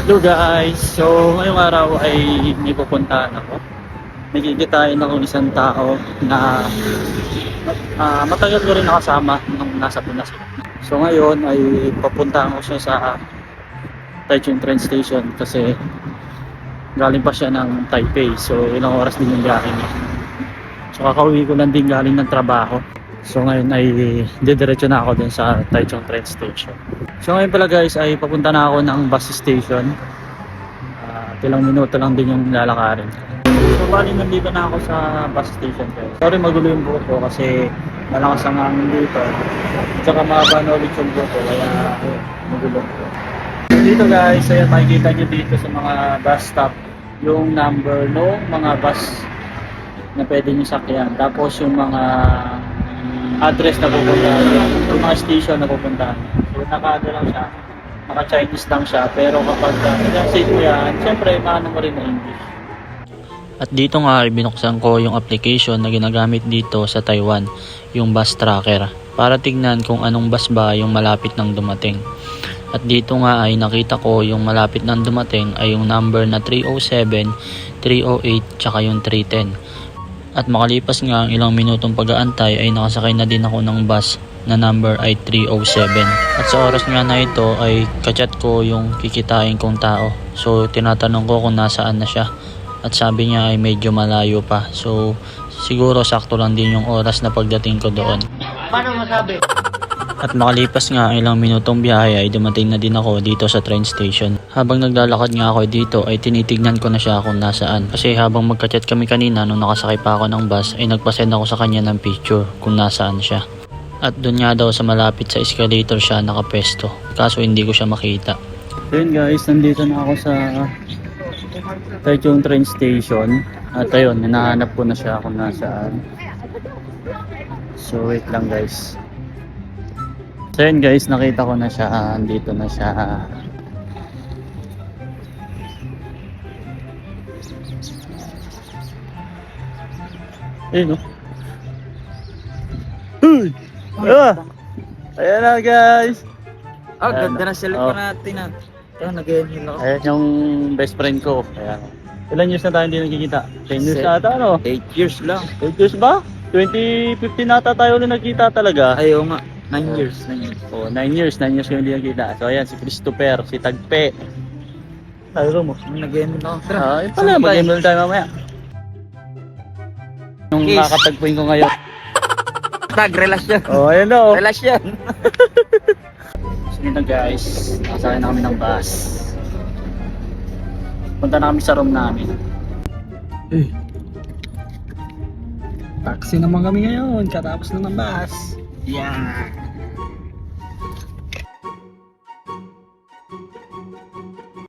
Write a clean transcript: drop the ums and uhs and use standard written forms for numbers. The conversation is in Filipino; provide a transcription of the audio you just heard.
Hello guys! So ngayong araw ay may pupuntahan ako. Nagigitain ako ng isang tao na matagal ko rin nakasama nung nasa Pinas. So ngayon ay papuntahan ko siya sa Taichung train station kasi galing pa siya ng Taipei. So ilang oras din yung biyahe niya. So kakauwi ko lang din galing ng trabaho. So ngayon ay didiretso na ako dun sa Taichung train station. So ngayon pala guys ay papunta na ako ng bus station. Ilang minuto lang din yung lalakarin. So bali nandito na ako sa bus station guys. Sorry magulo yung buhok ko kasi malakas ang hangin dito. Tsaka mahaba na ulit yung buhok ko kaya magulo. So dito guys, ayan makikita nyo dito sa mga bus stop yung number ng mga bus na pwede nyo sakyan. Tapos yung mga address na pupuntahan, yung mga station na pupuntahan. So naka-ano lang siya, naka-Chinese lang siya, pero kapag i-translate mo yan, syempre maano mo rin na English. At dito nga ay binuksan ko yung application na ginagamit dito sa Taiwan, yung bus tracker, para tignan kung anong bus ba yung malapit nang dumating. At dito nga ay nakita ko yung malapit nang dumating ay yung number na 307, 308, tsaka yung 310. At makalipas nga ang ilang minutong pag-aantay ay nakasakay na din ako ng bus na number ay 307. At sa oras nga na ito ay kachat ko yung kikitain kong tao. So tinatanong ko kung nasaan na siya. At sabi niya ay medyo malayo pa. So siguro sakto lang din yung oras na pagdating ko doon. Paano masabi? At makalipas nga ang ilang minutong biyahe ay dumating na din ako dito sa train station. Habang naglalakad nga ako dito ay tinitignan ko na siya kung nasaan. Kasi habang magka-chat kami kanina nung nakasakay pa ako ng bus ay nagpasend ako sa kanya ng picture kung nasaan siya. At doon nga daw sa malapit sa escalator siya nakapesto. Kaso hindi ko siya makita. So yun guys, nandito na ako sa Taichung train station. At ayun, hinahanap ko na siya kung nasaan. So wait lang guys. So yun guys, nakita ko na siya. Andito na siya. Ayun o. Uy! Ayan na guys. Ganda na cellphone Oh. natin. Ito, nag-email ako. Ayan yung best friend ko. Ayan. Ilan years na tayo hindi nagkikita? 10 years na ata ano? 8 years lang. 8 years ba? 2015 nata tayo ulit nagkita talaga. Ayaw nga. 9 years. Oh, 9 years ko hindi nagkita. So ayan, si Christopher, si Tagpe. Talo mo. Nag-email ako. Tara. Yun pala, mag-email tayo mamaya. Nung Kiss. nakakatagpuin ko ngayon. Relasyon. Oh, ayan na oh. Relasyon. So yun na guys, nakasakay na kami ng bus. Punta na kami sa room namin. Taxi naman kami ngayon. Katapos na ng bus. Yeah.